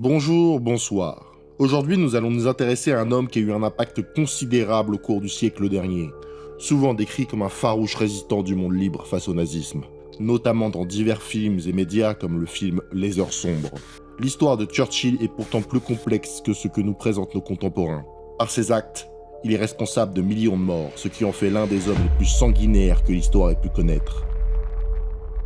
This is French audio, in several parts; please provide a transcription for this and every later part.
Bonjour, bonsoir. Aujourd'hui, nous allons nous intéresser à un homme qui a eu un impact considérable au cours du siècle dernier, souvent décrit comme un farouche résistant du monde libre face au nazisme, notamment dans divers films et médias comme le film Les Heures sombres. L'histoire de Churchill est pourtant plus complexe que ce que nous présentent nos contemporains. Par ses actes, il est responsable de millions de morts, ce qui en fait l'un des hommes les plus sanguinaires que l'histoire ait pu connaître.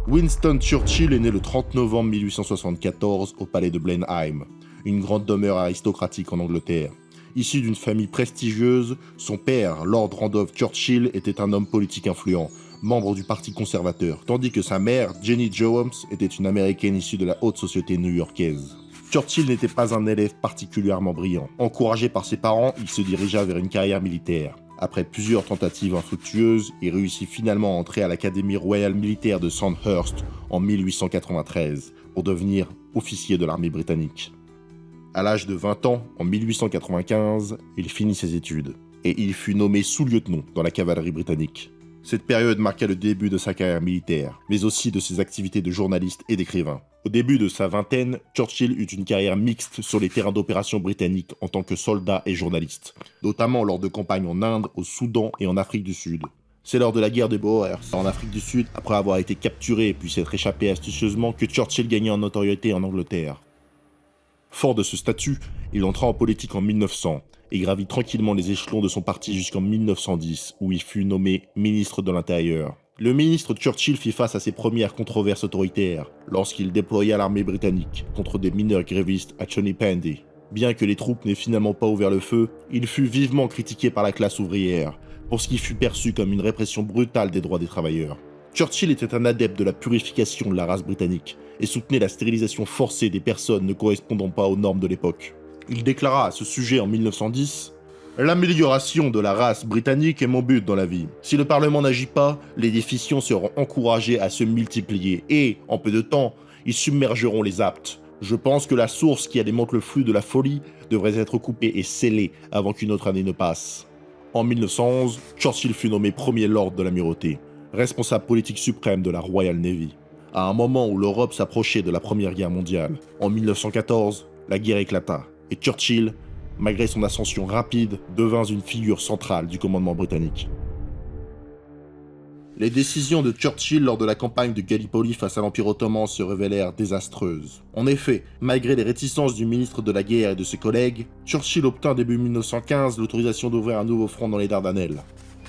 Winston Churchill est né le 30 novembre 1874 au palais de Blenheim, une grande demeure aristocratique en Angleterre. Issu d'une famille prestigieuse, son père, Lord Randolph Churchill, était un homme politique influent, membre du Parti conservateur, tandis que sa mère, Jenny Jones, était une américaine issue de la haute société new-yorkaise. Churchill n'était pas un élève particulièrement brillant. Encouragé par ses parents, il se dirigea vers une carrière militaire. Après plusieurs tentatives infructueuses, il réussit finalement à entrer à l'Académie royale militaire de Sandhurst en 1893 pour devenir officier de l'armée britannique. À l'âge de 20 ans, en 1895, il finit ses études et il fut nommé sous-lieutenant dans la cavalerie britannique. Cette période marqua le début de sa carrière militaire, mais aussi de ses activités de journaliste et d'écrivain. Au début de sa vingtaine, Churchill eut une carrière mixte sur les terrains d'opération britanniques en tant que soldat et journaliste, notamment lors de campagnes en Inde, au Soudan et en Afrique du Sud. C'est lors de la guerre de Boers, en Afrique du Sud, après avoir été capturé puis s'être échappé astucieusement, que Churchill gagna en notoriété en Angleterre. Fort de ce statut, il entra en politique en 1900 et gravit tranquillement les échelons de son parti jusqu'en 1910, où il fut nommé ministre de l'Intérieur. Le ministre Churchill fit face à ses premières controverses autoritaires lorsqu'il déploya l'armée britannique contre des mineurs grévistes à Chonipandy. Bien que les troupes n'aient finalement pas ouvert le feu, il fut vivement critiqué par la classe ouvrière pour ce qui fut perçu comme une répression brutale des droits des travailleurs. Churchill était un adepte de la purification de la race britannique et soutenait la stérilisation forcée des personnes ne correspondant pas aux normes de l'époque. Il déclara à ce sujet en 1910 « L'amélioration de la race britannique est mon but dans la vie. Si le Parlement n'agit pas, les déficients seront encouragés à se multiplier et, en peu de temps, ils submergeront les aptes. Je pense que la source qui alimente le flux de la folie devrait être coupée et scellée avant qu'une autre année ne passe. » En 1911, Churchill fut nommé premier lord de l'Amirauté, responsable politique suprême de la Royal Navy, à un moment où l'Europe s'approchait de la Première Guerre mondiale. En 1914, la guerre éclata, et Churchill, malgré son ascension rapide, devint une figure centrale du commandement britannique. Les décisions de Churchill lors de la campagne de Gallipoli face à l'Empire ottoman se révélèrent désastreuses. En effet, malgré les réticences du ministre de la Guerre et de ses collègues, Churchill obtint début 1915 l'autorisation d'ouvrir un nouveau front dans les Dardanelles.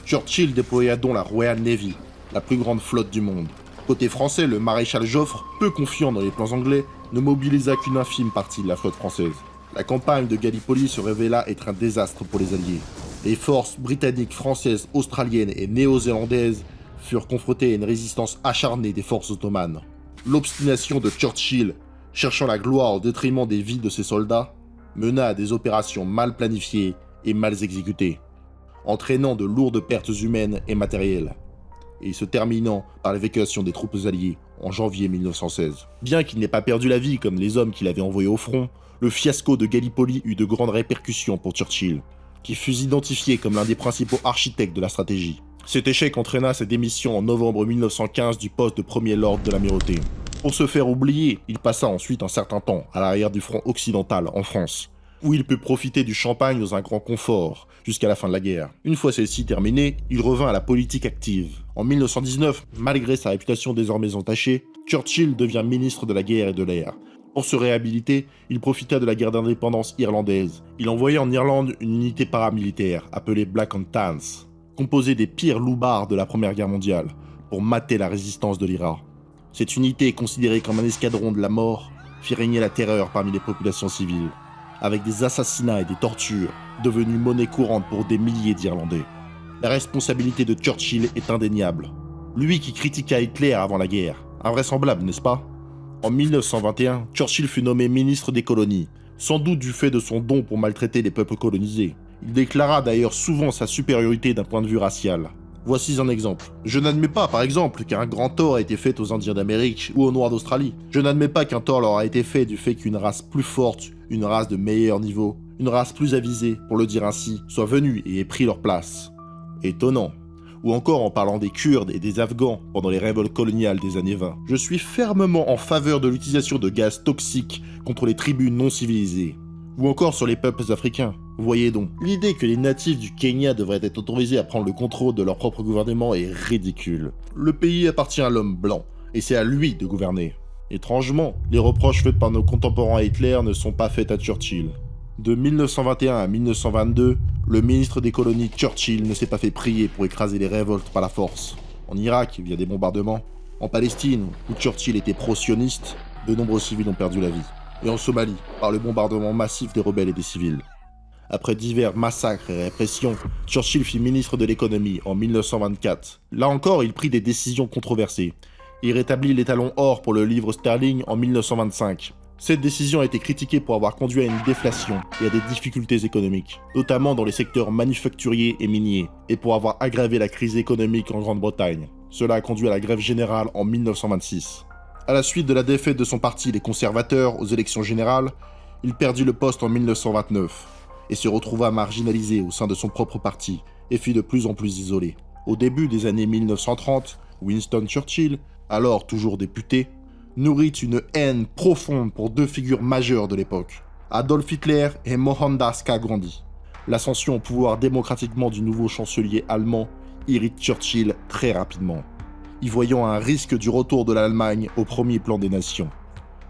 Churchill déploya donc la Royal Navy, la plus grande flotte du monde. Côté français, le maréchal Joffre, peu confiant dans les plans anglais, ne mobilisa qu'une infime partie de la flotte française. La campagne de Gallipoli se révéla être un désastre pour les Alliés. Les forces britanniques, françaises, australiennes et néo-zélandaises furent confrontées à une résistance acharnée des forces ottomanes. L'obstination de Churchill, cherchant la gloire au détriment des vies de ses soldats, mena à des opérations mal planifiées et mal exécutées, entraînant de lourdes pertes humaines et matérielles, et se terminant par l'évacuation des troupes alliées en janvier 1916. Bien qu'il n'ait pas perdu la vie comme les hommes qu'il avait envoyés au front, le fiasco de Gallipoli eut de grandes répercussions pour Churchill, qui fut identifié comme l'un des principaux architectes de la stratégie. Cet échec entraîna sa démission en novembre 1915 du poste de premier lord de l'Amirauté. Pour se faire oublier, il passa ensuite un certain temps à l'arrière du front occidental en France, où il put profiter du champagne dans un grand confort jusqu'à la fin de la guerre. Une fois celle-ci terminée, il revint à la politique active. En 1919, malgré sa réputation désormais entachée, Churchill devient ministre de la guerre et de l'air. Pour se réhabiliter, il profita de la guerre d'indépendance irlandaise. Il envoya en Irlande une unité paramilitaire appelée Black Tans, composée des pires loupards de la Première Guerre mondiale, pour mater la résistance de l'IRA. Cette unité, considérée comme un escadron de la mort, fit régner la terreur parmi les populations civiles, avec des assassinats et des tortures devenus monnaie courante pour des milliers d'Irlandais. La responsabilité de Churchill est indéniable. Lui qui critiqua Hitler avant la guerre. Invraisemblable, n'est-ce pas ? En 1921, Churchill fut nommé ministre des colonies, sans doute du fait de son don pour maltraiter les peuples colonisés. Il déclara d'ailleurs souvent sa supériorité d'un point de vue racial. Voici un exemple. Je n'admets pas, par exemple, qu'un grand tort a été fait aux Indiens d'Amérique ou aux Noirs d'Australie. Je n'admets pas qu'un tort leur a été fait du fait qu'une race plus forte, une race de meilleur niveau, une race plus avisée, pour le dire ainsi, soit venue et ait pris leur place. Étonnant. ou encore en parlant des Kurdes et des Afghans pendant les révoltes coloniales des années 20. Je suis fermement en faveur de l'utilisation de gaz toxiques contre les tribus non civilisées, ou encore sur les peuples africains. Voyez donc, l'idée que les natifs du Kenya devraient être autorisés à prendre le contrôle de leur propre gouvernement est ridicule. Le pays appartient à l'homme blanc, et c'est à lui de gouverner. Étrangement, les reproches faits par nos contemporains à Hitler ne sont pas faits à Churchill. De 1921 à 1922, le ministre des colonies Churchill ne s'est pas fait prier pour écraser les révoltes par la force. En Irak, via des bombardements. En Palestine, où Churchill était pro-sioniste, de nombreux civils ont perdu la vie. Et en Somalie, par le bombardement massif des rebelles et des civils. Après divers massacres et répressions, Churchill fut ministre de l'économie en 1924. Là encore, il prit des décisions controversées. Il rétablit l'étalon or pour le livre sterling en 1925. Cette décision a été critiquée pour avoir conduit à une déflation et à des difficultés économiques, notamment dans les secteurs manufacturiers et miniers, et pour avoir aggravé la crise économique en Grande-Bretagne. Cela a conduit à la grève générale en 1926. À la suite de la défaite de son parti, les conservateurs, aux élections générales, il perdit le poste en 1929 et se retrouva marginalisé au sein de son propre parti et fut de plus en plus isolé. Au début des années 1930, Winston Churchill, alors toujours député, nourrit une haine profonde pour deux figures majeures de l'époque, Adolf Hitler et Mohandas Gandhi. L'ascension au pouvoir démocratiquement du nouveau chancelier allemand irrite Churchill très rapidement, y voyant un risque du retour de l'Allemagne au premier plan des nations.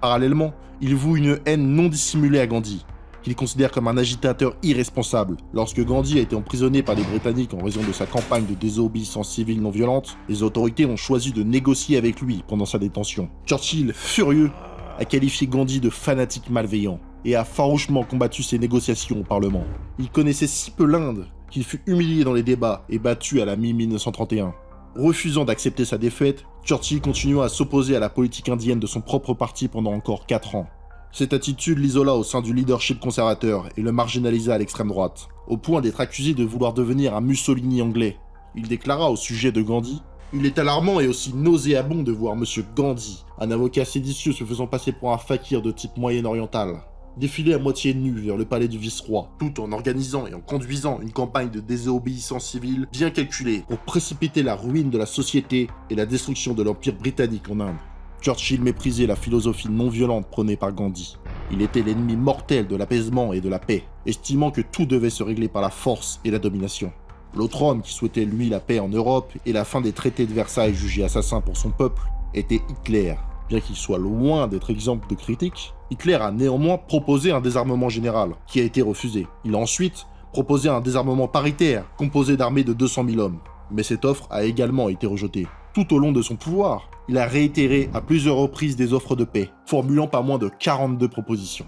Parallèlement, il voue une haine non dissimulée à Gandhi, qu'il considère comme un agitateur irresponsable. Lorsque Gandhi a été emprisonné par les Britanniques en raison de sa campagne de désobéissance civile non violente, les autorités ont choisi de négocier avec lui pendant sa détention. Churchill, furieux, a qualifié Gandhi de fanatique malveillant et a farouchement combattu ces négociations au Parlement. Il connaissait si peu l'Inde qu'il fut humilié dans les débats et battu à la mi-1931. Refusant d'accepter sa défaite, Churchill continua à s'opposer à la politique indienne de son propre parti pendant encore 4 ans. Cette attitude l'isola au sein du leadership conservateur et le marginalisa à l'extrême droite, au point d'être accusé de vouloir devenir un Mussolini anglais. Il déclara au sujet de Gandhi « Il est alarmant et aussi nauséabond de voir Monsieur Gandhi, un avocat séditieux se faisant passer pour un fakir de type moyen-oriental, défiler à moitié nu vers le palais du vice-roi, tout en organisant et en conduisant une campagne de désobéissance civile bien calculée pour précipiter la ruine de la société et la destruction de l'Empire britannique en Inde. » Churchill méprisait la philosophie non violente prônée par Gandhi. Il était l'ennemi mortel de l'apaisement et de la paix, estimant que tout devait se régler par la force et la domination. L'autre homme qui souhaitait lui la paix en Europe et la fin des traités de Versailles jugés assassins pour son peuple était Hitler. Bien qu'il soit loin d'être exemple de critique, Hitler a néanmoins proposé un désarmement général, qui a été refusé. Il a ensuite proposé un désarmement paritaire, composé d'armées de 200 000 hommes. Mais cette offre a également été rejetée. Tout au long de son pouvoir, il a réitéré à plusieurs reprises des offres de paix, formulant pas moins de 42 propositions.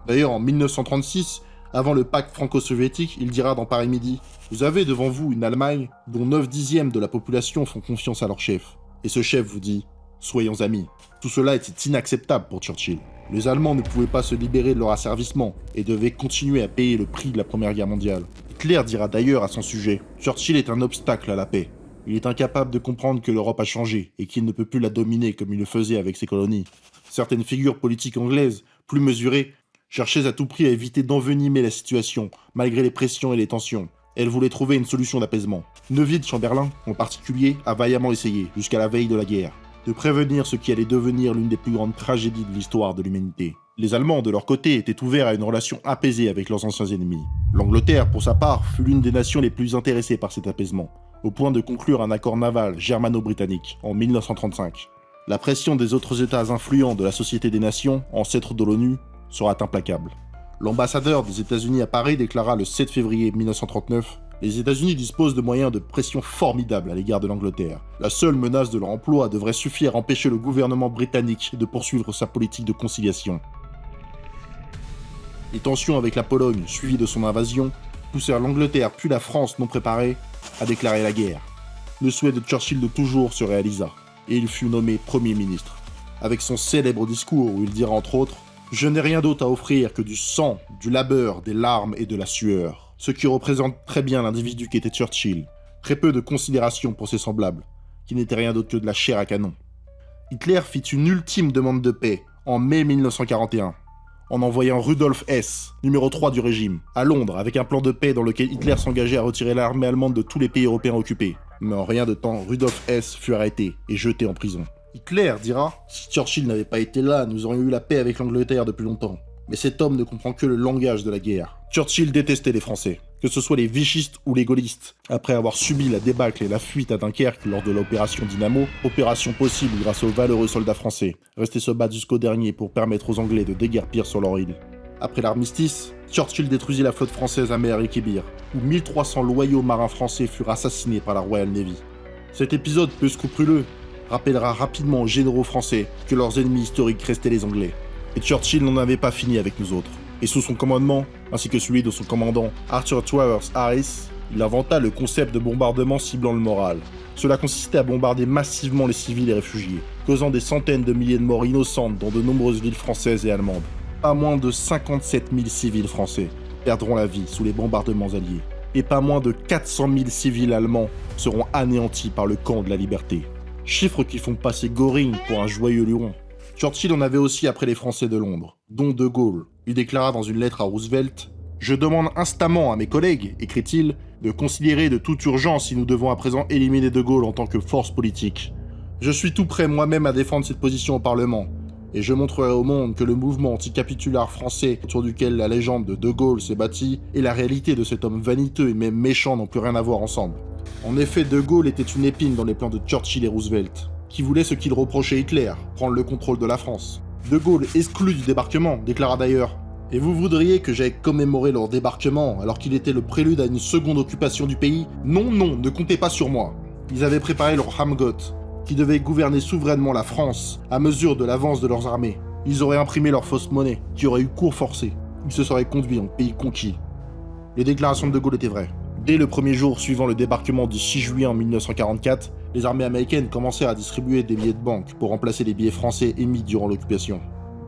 D'ailleurs, en 1936, avant le pacte franco-soviétique, il dira dans Paris Midi « Vous avez devant vous une Allemagne dont 9/10 de la population font confiance à leur chef. Et ce chef vous dit « Soyons amis ». Tout cela était inacceptable pour Churchill. Les Allemands ne pouvaient pas se libérer de leur asservissement et devaient continuer à payer le prix de la Première Guerre mondiale. Hitler dira d'ailleurs à son sujet « Churchill est un obstacle à la paix. Il est incapable de comprendre que l'Europe a changé et qu'il ne peut plus la dominer comme il le faisait avec ses colonies. Certaines figures politiques anglaises, plus mesurées, cherchaient à tout prix à éviter d'envenimer la situation, malgré les pressions et les tensions. Elles voulaient trouver une solution d'apaisement. Neville Chamberlain, en particulier, a vaillamment essayé, jusqu'à la veille de la guerre, de prévenir ce qui allait devenir l'une des plus grandes tragédies de l'histoire de l'humanité. Les Allemands, de leur côté, étaient ouverts à une relation apaisée avec leurs anciens ennemis. L'Angleterre, pour sa part, fut l'une des nations les plus intéressées par cet apaisement, au point de conclure un accord naval germano-britannique en 1935. La pression des autres États influents de la Société des Nations, ancêtre de l'ONU, sera implacable. L'ambassadeur des États-Unis à Paris déclara le 7 février 1939 « Les États-Unis disposent de moyens de pression formidables à l'égard de l'Angleterre. La seule menace de leur emploi devrait suffire à empêcher le gouvernement britannique de poursuivre sa politique de conciliation. » Les tensions avec la Pologne, suivies de son invasion, poussèrent l'Angleterre puis la France non préparée à déclarer la guerre. Le souhait de Churchill de toujours se réalisa, et il fut nommé Premier ministre, avec son célèbre discours où il dira entre autres « Je n'ai rien d'autre à offrir que du sang, du labeur, des larmes et de la sueur », ce qui représente très bien l'individu qu'était Churchill, très peu de considération pour ses semblables, qui n'étaient rien d'autre que de la chair à canon. Hitler fit une ultime demande de paix en mai 1941, en envoyant Rudolf Hess, numéro 3 du régime, à Londres avec un plan de paix dans lequel Hitler s'engageait à retirer l'armée allemande de tous les pays européens occupés. Mais en rien de temps, Rudolf Hess fut arrêté et jeté en prison. Hitler dira « Si Churchill n'avait pas été là, nous aurions eu la paix avec l'Angleterre depuis longtemps. » Mais cet homme ne comprend que le langage de la guerre. Churchill détestait les Français, que ce soit les vichistes ou les gaullistes. Après avoir subi la débâcle et la fuite à Dunkerque lors de l'opération Dynamo, opération possible grâce aux valeureux soldats français, restés se battre jusqu'au dernier pour permettre aux Anglais de déguerpir sur leur île. Après l'armistice, Churchill détruisit la flotte française à mer et Kébir, où 1300 loyaux marins français furent assassinés par la Royal Navy. Cet épisode peu scrupuleux rappellera rapidement aux généraux français que leurs ennemis historiques restaient les Anglais. Et Churchill n'en avait pas fini avec nous autres. Et sous son commandement, ainsi que celui de son commandant Arthur Travers Harris, il inventa le concept de bombardement ciblant le moral. Cela consistait à bombarder massivement les civils et réfugiés, causant des centaines de milliers de morts innocentes dans de nombreuses villes françaises et allemandes. Pas moins de 57 000 civils français perdront la vie sous les bombardements alliés. Et pas moins de 400 000 civils allemands seront anéantis par le camp de la liberté. Chiffres qui font passer Göring pour un joyeux luron. Churchill en avait aussi après les Français de Londres, dont De Gaulle. Il déclara dans une lettre à Roosevelt « Je demande instamment à mes collègues, écrit-il, de considérer de toute urgence si nous devons à présent éliminer De Gaulle en tant que force politique. Je suis tout prêt moi-même à défendre cette position au Parlement, et je montrerai au monde que le mouvement anticapitulaire français autour duquel la légende de De Gaulle s'est bâtie et la réalité de cet homme vaniteux et même méchant n'ont plus rien à voir ensemble. » En effet, De Gaulle était une épine dans les plans de Churchill et Roosevelt, qui voulaient ce qu'il reprochait Hitler, prendre le contrôle de la France. De Gaulle, exclu du débarquement, déclara d'ailleurs « Et vous voudriez que j'aille commémorer leur débarquement alors qu'il était le prélude à une seconde occupation du pays ? Non, non, ne comptez pas sur moi. » Ils avaient préparé leur Hamgot, qui devait gouverner souverainement la France à mesure de l'avance de leurs armées. Ils auraient imprimé leur fausse monnaie, qui aurait eu cours forcé. Ils se seraient conduits en pays conquis. Les déclarations de De Gaulle étaient vraies. Dès le premier jour suivant le débarquement du 6 juillet en 1944, les armées américaines commencèrent à distribuer des billets de banque pour remplacer les billets français émis durant l'occupation.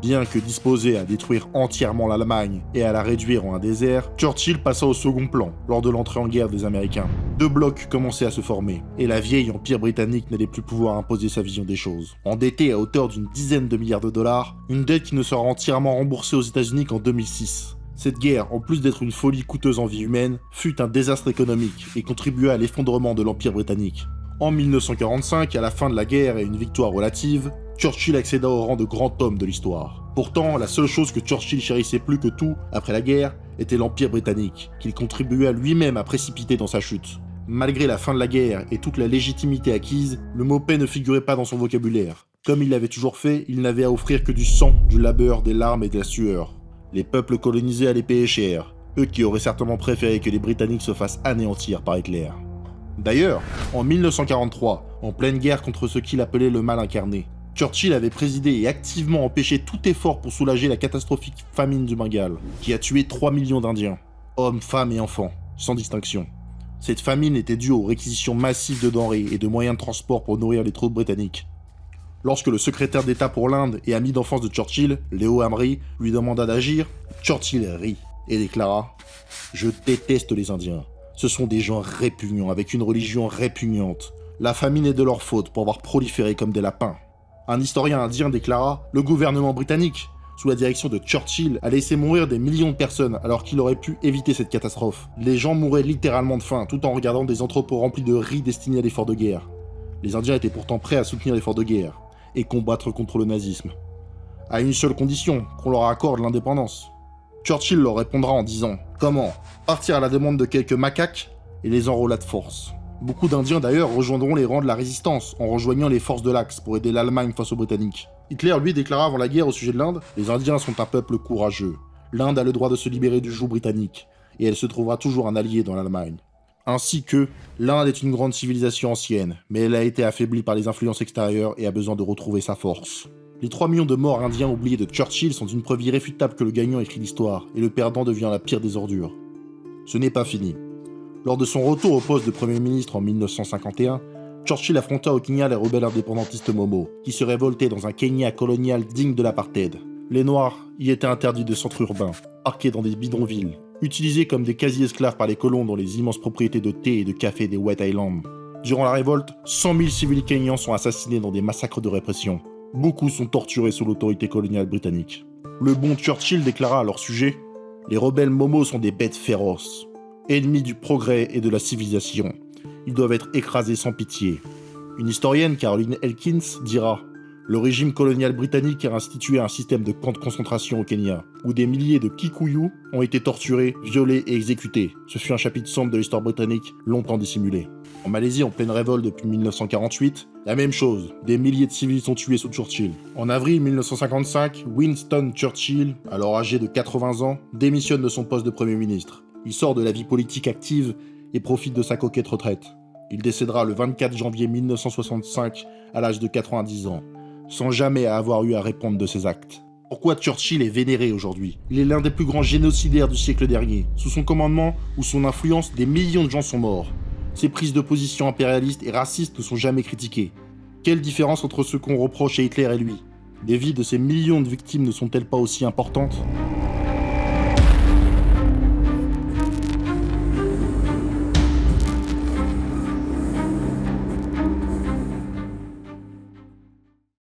Bien que disposé à détruire entièrement l'Allemagne et à la réduire en un désert, Churchill passa au second plan lors de l'entrée en guerre des Américains. Deux blocs commençaient à se former, et la vieille empire britannique n'allait plus pouvoir imposer sa vision des choses. Endetté à hauteur d'une dizaine de milliards de dollars, une dette qui ne sera entièrement remboursée aux États-Unis qu'en 2006. Cette guerre, en plus d'être une folie coûteuse en vie humaine, fut un désastre économique et contribua à l'effondrement de l'Empire britannique. En 1945, à la fin de la guerre et une victoire relative, Churchill accéda au rang de grand homme de l'histoire. Pourtant, la seule chose que Churchill chérissait plus que tout, après la guerre, était l'Empire britannique, qu'il contribua lui-même à précipiter dans sa chute. Malgré la fin de la guerre et toute la légitimité acquise, le mot paix ne figurait pas dans son vocabulaire. Comme il l'avait toujours fait, il n'avait à offrir que du sang, du labeur, des larmes et de la sueur. Les peuples colonisés allaient payer cher, eux qui auraient certainement préféré que les Britanniques se fassent anéantir par Hitler. D'ailleurs, en 1943, en pleine guerre contre ce qu'il appelait le mal incarné, Churchill avait présidé et activement empêché tout effort pour soulager la catastrophique famine du Bengale, qui a tué 3 millions d'Indiens, hommes, femmes et enfants, sans distinction. Cette famine était due aux réquisitions massives de denrées et de moyens de transport pour nourrir les troupes britanniques. Lorsque le secrétaire d'État pour l'Inde et ami d'enfance de Churchill, Leo Hamry, lui demanda d'agir, Churchill rit et déclara « Je déteste les Indiens. Ce sont des gens répugnants avec une religion répugnante. La famine est de leur faute pour avoir proliféré comme des lapins. » Un historien indien déclara « Le gouvernement britannique, sous la direction de Churchill, a laissé mourir des millions de personnes alors qu'il aurait pu éviter cette catastrophe. Les gens mouraient littéralement de faim tout en regardant des entrepôts remplis de riz destinés à l'effort de guerre. Les Indiens étaient pourtant prêts à soutenir l'effort de guerre et combattre contre le nazisme. À une seule condition, qu'on leur accorde l'indépendance. » Churchill leur répondra en disant « Comment ? Partir à la demande de quelques macaques et les enrôler de force. » Beaucoup d'Indiens d'ailleurs rejoindront les rangs de la résistance en rejoignant les forces de l'Axe pour aider l'Allemagne face aux Britanniques. Hitler lui déclara avant la guerre au sujet de l'Inde « Les Indiens sont un peuple courageux. L'Inde a le droit de se libérer du joug britannique et elle se trouvera toujours un allié dans l'Allemagne. » Ainsi que l'Inde est une grande civilisation ancienne, mais elle a été affaiblie par les influences extérieures et a besoin de retrouver sa force. Les 3 millions de morts indiens oubliés de Churchill sont une preuve irréfutable que le gagnant écrit l'histoire et le perdant devient la pire des ordures. Ce n'est pas fini. Lors de son retour au poste de Premier ministre en 1951, Churchill affronta au Kenya les rebelles indépendantistes Momo, qui se révoltaient dans un Kenya colonial digne de l'apartheid. Les Noirs y étaient interdits de centres urbains, parqués dans des bidonvilles, utilisés comme des quasi-esclaves par les colons dans les immenses propriétés de thé et de café des White Islands. Durant la révolte, 100 000 civils kenyans sont assassinés dans des massacres de répression. Beaucoup sont torturés sous l'autorité coloniale britannique. Le bon Churchill déclara à leur sujet « Les rebelles Momo sont des bêtes féroces, ennemis du progrès et de la civilisation. ils doivent être écrasés sans pitié. Une historienne, Caroline Elkins, dira « Le régime colonial britannique a institué un système de camps de concentration au Kenya, où des milliers de Kikuyu ont été torturés, violés et exécutés. Ce fut un chapitre sombre de l'histoire britannique, longtemps dissimulé. » En Malaisie, en pleine révolte depuis 1948, la même chose, des milliers de civils sont tués sous Churchill. En avril 1955, Winston Churchill, alors âgé de 80 ans, démissionne de son poste de Premier ministre. Il sort de la vie politique active et profite de sa coquette retraite. Il décédera le 24 janvier 1965 à l'âge de 90 ans, sans jamais avoir eu à répondre de ses actes. Pourquoi Churchill est vénéré aujourd'hui? Il est l'un des plus grands génocidaires du siècle dernier. Sous son commandement ou son influence, des millions de gens sont morts. Ses prises de position impérialistes et racistes ne sont jamais critiquées. Quelle différence entre ce qu'on reproche à Hitler et lui? Les vies de ces millions de victimes ne sont-elles pas aussi importantes?